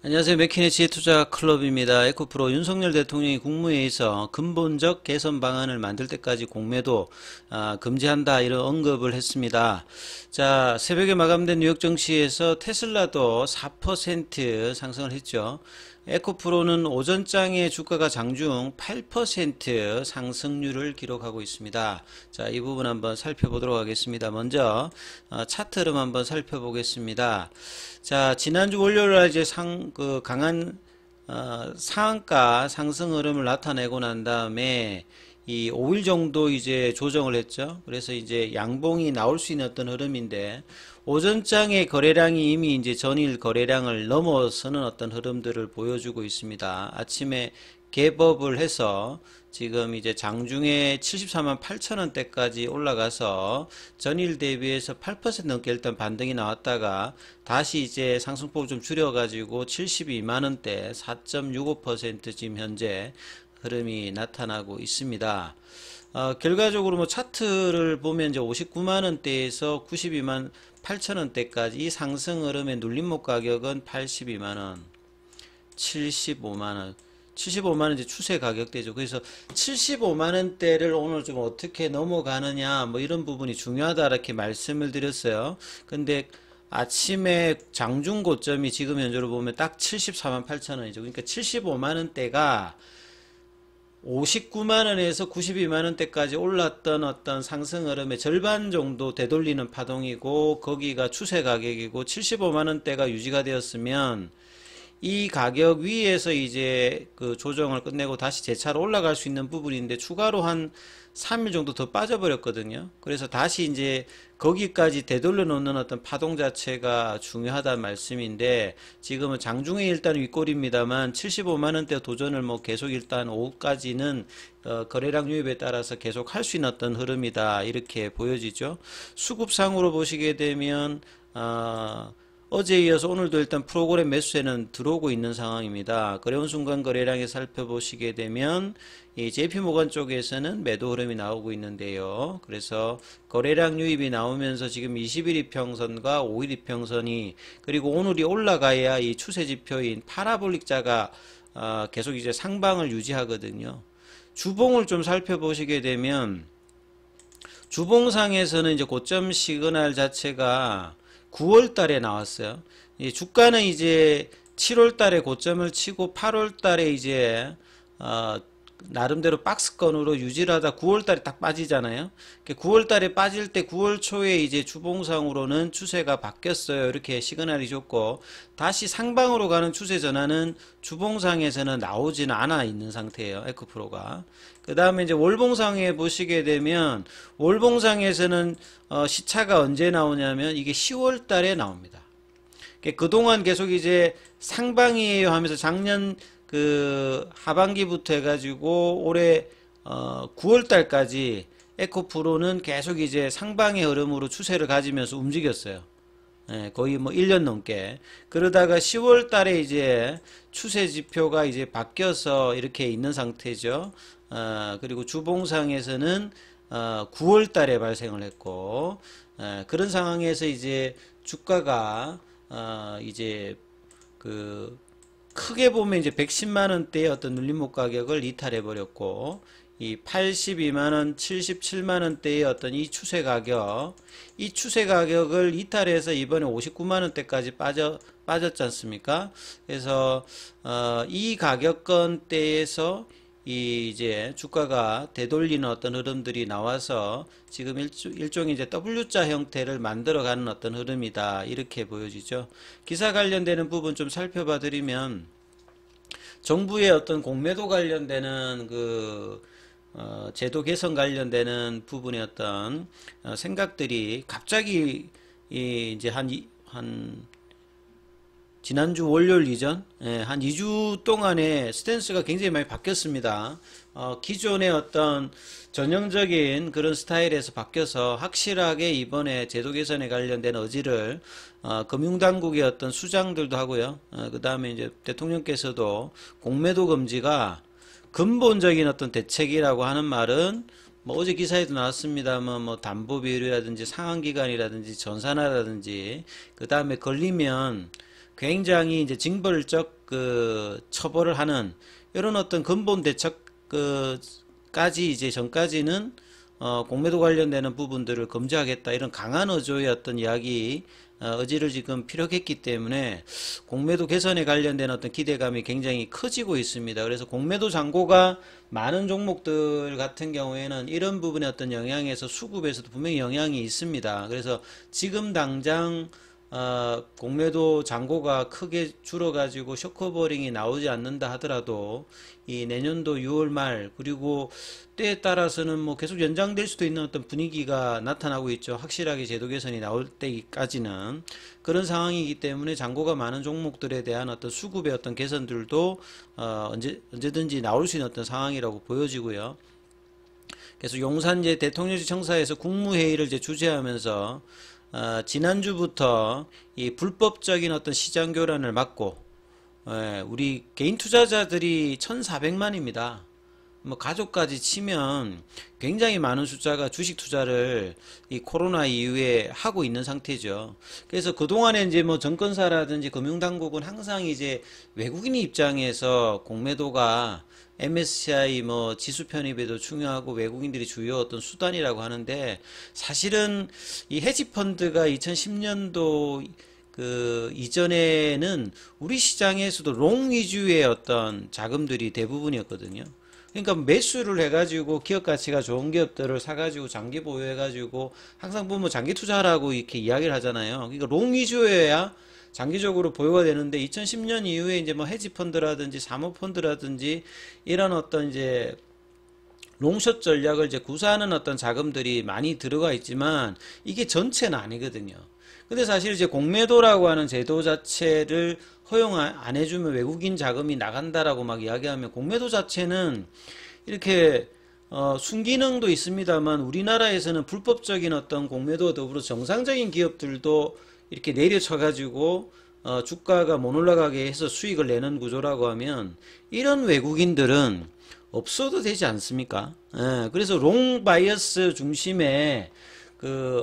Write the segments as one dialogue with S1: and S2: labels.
S1: 안녕하세요. 맥키네치 투자 클럽입니다. 에코프로 윤석열 대통령이 국무회의에서 근본적 개선 방안을 만들 때까지 공매도 금지한다 이런 언급을 했습니다. 자, 새벽에 마감된 뉴욕 증시에서 테슬라도 4% 상승을 했죠. 에코프로는 오전장에 주가가 장중 8% 상승률을 기록하고 있습니다. 자, 이 부분 한번 살펴보도록 하겠습니다. 먼저 차트 흐름 한번 살펴보겠습니다. 자, 지난주 월요일날 이제 강한 상한가 상승 흐름을 나타내고 난 다음에 이 5일 정도 이제 조정을 했죠. 그래서 이제 양봉이 나올 수 있는 어떤 흐름인데 오전장의 거래량이 이미 이제 전일 거래량을 넘어서는 어떤 흐름들을 보여주고 있습니다. 아침에 갭업을 해서 지금 이제 장중에 74만 8천 원대까지 올라가서 전일 대비해서 8% 넘게 일단 반등이 나왔다가 다시 이제 상승폭을 좀 줄여가지고 72만 원대 4.65% 지금 현재 흐름이 나타나고 있습니다. 결과적으로 뭐 차트를 보면 이제 59만 원대에서 92만 8천 원대까지 이 상승 흐름의 눌림목 가격은 82만 원, 75만 원. 75만원 이제 추세 가격대죠. 그래서 75만원대를 오늘 좀 어떻게 넘어가느냐 뭐 이런 부분이 중요하다 이렇게 말씀을 드렸어요. 근데 아침에 장중 고점이 지금 현재로 보면 딱 74만 8천원이죠. 그러니까 75만원대가 59만원에서 92만원대까지 올랐던 어떤 상승 흐름의 절반 정도 되돌리는 파동이고 거기가 추세 가격이고 75만원대가 유지가 되었으면 이 가격 위에서 이제 그 조정을 끝내고 다시 재차로 올라갈 수 있는 부분인데 추가로 한 3일 정도 더 빠져버렸거든요. 그래서 다시 이제 거기까지 되돌려 놓는 어떤 파동 자체가 중요하다는 말씀인데 지금은 장중에 일단 윗골입니다만 75만원대 도전을 뭐 계속 일단 오후까지는 거래량 유입에 따라서 계속 할 수 있는 어떤 흐름이다 이렇게 보여지죠. 수급상으로 보시게 되면 어제에 이어서 오늘도 일단 프로그램 매수세는 들어오고 있는 상황입니다. 거래원 순간 거래량에 살펴보시게 되면 이 JP모건 쪽에서는 매도 흐름이 나오고 있는데요. 그래서 거래량 유입이 나오면서 지금 20일 이평선과 5일 이평선이 그리고 오늘이 올라가야 이 추세 지표인 파라볼릭자가 계속 이제 상방을 유지하거든요. 주봉을 좀 살펴보시게 되면 주봉상에서는 이제 고점 시그널 자체가 9월 달에 나왔어요. 주가는 이제 7월 달에 고점을 치고 8월 달에 이제 나름대로 박스권으로 유지를 하다 9월 달에 딱 빠지잖아요. 9월 달에 빠질 때 9월 초에 이제 주봉상으로는 추세가 바뀌었어요. 이렇게 시그널이 줬고 다시 상방으로 가는 추세 전환은 주봉상에서는 나오지는 않아 있는 상태예요. 에코프로가. 그 다음에 이제 월봉상에 보시게 되면 월봉상에서는 시차가 언제 나오냐면 이게 10월 달에 나옵니다. 그동안 계속 이제 상방이에요 하면서 작년 그 하반기부터 해가지고 올해 9월 달까지 에코프로는 계속 이제 상방의 흐름으로 추세를 가지면서 움직였어요. 거의 뭐 1년 넘게. 그러다가 10월 달에 이제 추세 지표가 이제 바뀌어서 이렇게 있는 상태죠. 그리고 주봉상에서는 9월 달에 발생을 했고, 그런 상황에서 이제 주가가 이제 그 크게 보면 이제 110만원대의 어떤 눌림목 가격을 이탈해 버렸고 이 82만원, 77만원대의 어떤 이 추세 가격을 이탈해서 이번에 59만원대까지 빠졌지 않습니까? 그래서 이 가격권대에서 이제 주가가 되돌리는 어떤 흐름들이 나와서 지금 일종의 이제 W자 형태를 만들어가는 어떤 흐름이다 이렇게 보여지죠. 기사 관련되는 부분 좀 살펴봐 드리면 정부의 어떤 공매도 관련되는 그 제도 개선 관련되는 부분의 어떤 생각들이 갑자기 이제 한 지난주 월요일 이전 한 2주 동안의 스탠스가 굉장히 많이 바뀌었습니다. 기존의 어떤 전형적인 그런 스타일에서 바뀌어서 확실하게 이번에 제도 개선에 관련된 의지를 금융당국의 어떤 수장들도 하고요. 그 다음에 이제 대통령께서도 공매도 금지가 근본적인 어떤 대책이라고 하는 말은 뭐 어제 기사에도 나왔습니다만 뭐 담보 비율이라든지 상환 기간이라든지 전산화라든지 그 다음에 걸리면 굉장히 이제 징벌적 처벌을 하는 이런 어떤 근본 대책 까지 이제 전까지는 공매도 관련되는 부분들을 금지하겠다 이런 강한 어조의 어떤 이야기 의지를 지금 피력했기 때문에 공매도 개선에 관련된 어떤 기대감이 굉장히 커지고 있습니다. 그래서 공매도 잔고가 많은 종목들 같은 경우에는 이런 부분의 어떤 영향에서 수급에서도 분명히 영향이 있습니다. 그래서 지금 당장 공매도 잔고가 크게 줄어가지고 쇼커버링이 나오지 않는다 하더라도 이 내년도 6월 말 그리고 때에 따라서는 뭐 계속 연장될 수도 있는 어떤 분위기가 나타나고 있죠. 확실하게 제도 개선이 나올 때까지는 그런 상황이기 때문에 잔고가 많은 종목들에 대한 어떤 수급의 어떤 개선들도 언제든지 나올 수 있는 어떤 상황이라고 보여지고요. 그래서 용산제 대통령실 청사에서 국무회의를 이제 주재하면서 지난주부터 이 불법적인 어떤 시장 교란을 막고 우리 개인 투자자들이 1,400만입니다. 뭐 가족까지 치면 굉장히 많은 숫자가 주식 투자를 이 코로나 이후에 하고 있는 상태죠. 그래서 그동안에 이제 뭐 정권사라든지 금융당국은 항상 이제 외국인 입장에서 공매도가 MSCI 뭐 지수 편입에도 중요하고 외국인들이 주요 어떤 수단이라고 하는데 사실은 이 헤지펀드가 2010년도 이전에는 우리 시장에서도 롱 위주의 어떤 자금들이 대부분이었거든요. 그러니까 매수를 해가지고 기업 가치가 좋은 기업들을 사가지고 장기 보유해가지고 항상 보면 장기 투자하라고 이렇게 이야기를 하잖아요. 그러니까 롱 위주여야 장기적으로 보유가 되는데 2010년 이후에 이제 뭐 헤지펀드라든지 사모펀드라든지 이런 어떤 이제 롱숏 전략을 이제 구사하는 어떤 자금들이 많이 들어가 있지만 이게 전체는 아니거든요. 근데 사실 이제 공매도라고 하는 제도 자체를 허용 안 해주면 외국인 자금이 나간다라고 막 이야기하면 공매도 자체는 이렇게 순기능도 있습니다만 우리나라에서는 불법적인 어떤 공매도와 더불어 정상적인 기업들도 이렇게 내려쳐가지고 주가가 못 올라가게 해서 수익을 내는 구조라고 하면 이런 외국인들은 없어도 되지 않습니까? 그래서 롱 바이어스 중심의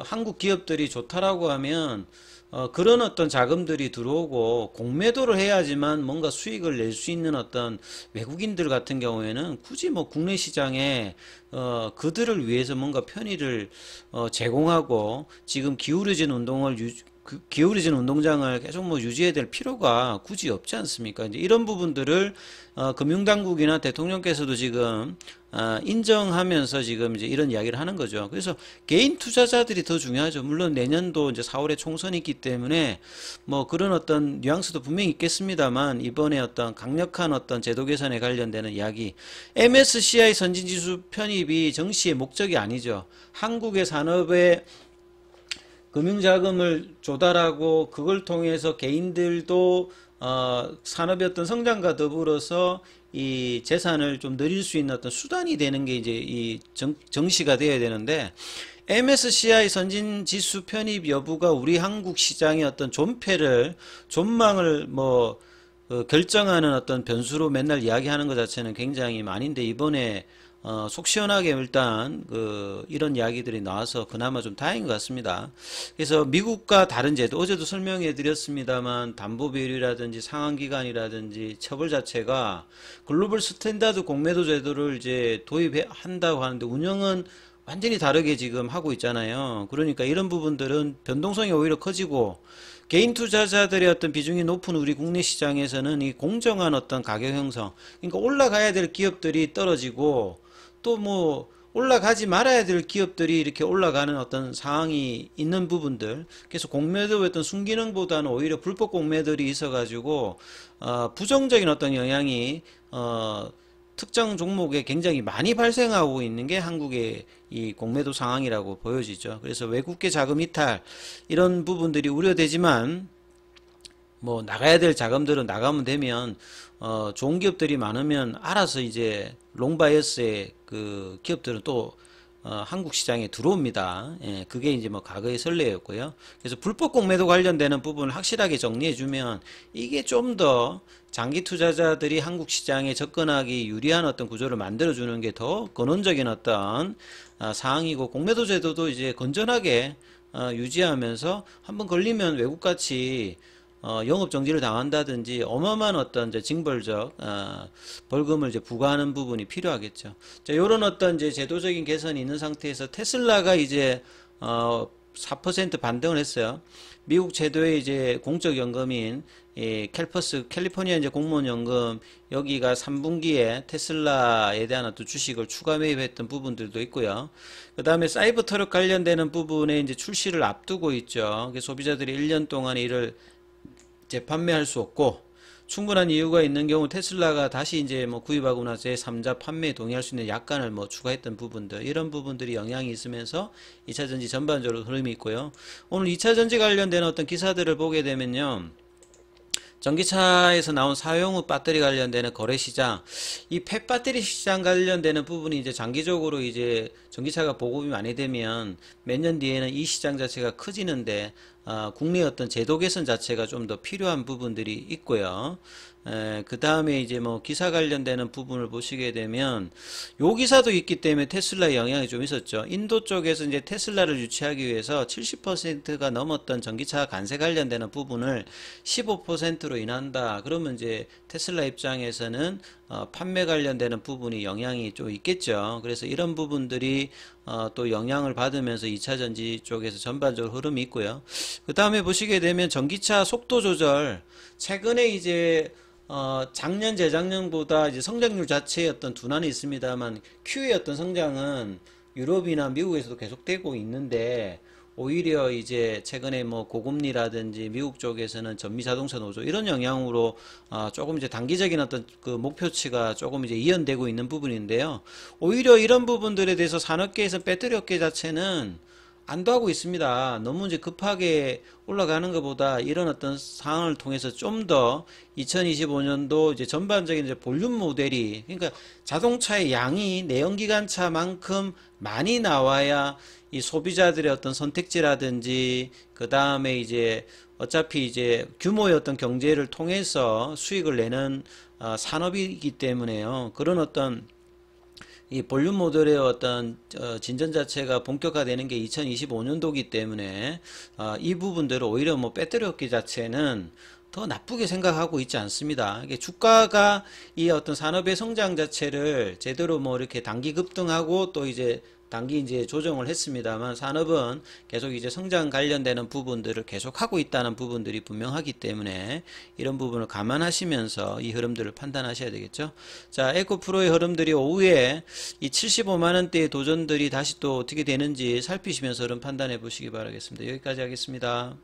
S1: 한국 기업들이 좋다라고 하면 그런 어떤 자금들이 들어오고 공매도를 해야지만 뭔가 수익을 낼 수 있는 어떤 외국인들 같은 경우에는 굳이 뭐 국내 시장에 그들을 위해서 뭔가 편의를 제공하고 지금 기울어진 운동장을 계속 뭐 유지해야 될 필요가 굳이 없지 않습니까? 이제 이런 부분들을 금융당국이나 대통령께서도 지금 인정하면서 지금 이제 이런 이야기를 하는 거죠. 그래서 개인 투자자들이 더 중요하죠. 물론 내년도 이제 4월에 총선이 있기 때문에 뭐 그런 어떤 뉘앙스도 분명히 있겠습니다만 이번에 어떤 강력한 어떤 제도 개선에 관련되는 이야기, MSCI 선진지수 편입이 정시의 목적이 아니죠. 한국의 산업에 금융자금을 조달하고 그걸 통해서 개인들도 산업의 어떤 성장과 더불어서 이 재산을 좀 늘릴 수 있는 어떤 수단이 되는 게 이제 이 정시가 되어야 되는데 MSCI 선진지수 편입 여부가 우리 한국 시장의 어떤 존망을 뭐 결정하는 어떤 변수로 맨날 이야기하는 것 자체는 굉장히 많은데 이번에 속 시원하게 일단 이런 이야기들이 나와서 그나마 좀 다행인 것 같습니다. 그래서 미국과 다른 제도 어제도 설명해 드렸습니다만 담보 비율이라든지 상환 기간이라든지 처벌 자체가 글로벌 스탠다드 공매도 제도를 이제 도입한다고 하는데 운영은 완전히 다르게 지금 하고 있잖아요. 그러니까 이런 부분들은 변동성이 오히려 커지고 개인 투자자들의 어떤 비중이 높은 우리 국내 시장에서는 이 공정한 어떤 가격 형성, 그러니까 올라가야 될 기업들이 떨어지고 또 뭐 올라가지 말아야 될 기업들이 이렇게 올라가는 어떤 상황이 있는 부분들, 그래서 공매도의 어떤 순기능보다는 오히려 불법 공매들이 있어가지고 부정적인 어떤 영향이 특정 종목에 굉장히 많이 발생하고 있는 게 한국의 이 공매도 상황이라고 보여지죠. 그래서 외국계 자금 이탈 이런 부분들이 우려되지만 뭐 나가야 될 자금들은 나가면 되면 좋은 기업들이 많으면 알아서 이제 롱바이어스의 그 기업들은 또 한국 시장에 들어옵니다. 예, 그게 이제 뭐 과거의 선례였고요. 그래서 불법 공매도 관련되는 부분을 확실하게 정리해주면 이게 좀 더 장기 투자자들이 한국 시장에 접근하기 유리한 어떤 구조를 만들어주는 게 더 근원적인 어떤 사항이고 공매도 제도도 이제 건전하게 유지하면서 한번 걸리면 외국같이 영업 정지를 당한다든지 어마어마한 어떤 이제 징벌적 벌금을 이제 부과하는 부분이 필요하겠죠. 자, 요런 어떤 이제 제도적인 개선이 있는 상태에서 테슬라가 이제 4% 반등을 했어요. 미국 제도의 이제 공적 연금인 캘퍼스 캘리포니아 이제 공무원 연금 여기가 3분기에 테슬라에 대한 어떤 주식을 추가 매입했던 부분들도 있고요. 그 다음에 사이버 트럭 관련되는 부분에 이제 출시를 앞두고 있죠. 소비자들이 1년 동안에 이를 재판매할 수 없고 충분한 이유가 있는 경우 테슬라가 다시 이제 뭐 구입하고 나서 제3자 판매에 동의할 수 있는 약관을 뭐 추가했던 부분들 이런 부분들이 영향이 있으면서 2차전지 전반적으로 흐름이 있고요. 오늘 2차전지 관련된 어떤 기사들을 보게 되면요. 전기차에서 나온 사용후 배터리 관련되는 거래시장, 이 폐배터리 시장 관련되는 부분이 이제 장기적으로 이제 전기차가 보급이 많이 되면 몇 년 뒤에는 이 시장 자체가 커지는데 국내 어떤 제도 개선 자체가 좀 더 필요한 부분들이 있고요. 그 다음에 이제 뭐 기사 관련되는 부분을 보시게 되면 요 기사도 있기 때문에 테슬라의 영향이 좀 있었죠. 인도 쪽에서 이제 테슬라를 유치하기 위해서 70%가 넘었던 전기차 관세 관련되는 부분을 15%로 인한다. 그러면 이제 테슬라 입장에서는 판매 관련되는 부분이 영향이 좀 있겠죠. 그래서 이런 부분들이 또 영향을 받으면서 2차전지 쪽에서 전반적으로 흐름이 있고요. 그 다음에 보시게 되면 전기차 속도 조절, 최근에 이제 작년 재작년보다 이제 성장률 자체의 어떤 둔환이 있습니다만 Q의 어떤 성장은 유럽이나 미국에서도 계속되고 있는데 오히려 이제 최근에 뭐 고금리라든지 미국 쪽에서는 전미 자동차 노조 이런 영향으로 조금 이제 단기적인 어떤 그 목표치가 조금 이제 이연되고 있는 부분인데요. 오히려 이런 부분들에 대해서 산업계에서 배터리 업계 자체는 안도하고 있습니다. 너무 이제 급하게 올라가는 것보다 이런 어떤 상황을 통해서 좀 더 2025년도 이제 전반적인 이제 볼륨 모델이 그러니까 자동차의 양이 내연기관차만큼 많이 나와야 이 소비자들의 어떤 선택지라든지 그 다음에 이제 어차피 이제 규모의 어떤 경제를 통해서 수익을 내는 산업이기 때문에요. 그런 어떤 이 볼륨 모델의 어떤 진전 자체가 본격화되는 게 2025년도이기 때문에 이 부분들을 오히려 뭐 배터리 업계 자체는 더 나쁘게 생각하고 있지 않습니다. 이게 주가가 이 어떤 산업의 성장 자체를 제대로 뭐 이렇게 단기 급등하고 또 이제 단기 이제 조정을 했습니다만 산업은 계속 이제 성장 관련되는 부분들을 계속 하고 있다는 부분들이 분명하기 때문에 이런 부분을 감안하시면서 이 흐름들을 판단하셔야 되겠죠. 자, 에코프로의 흐름들이 오후에 이 75만 원대의 도전들이 다시 또 어떻게 되는지 살피시면서 흐름 판단해 보시기 바라겠습니다. 여기까지 하겠습니다.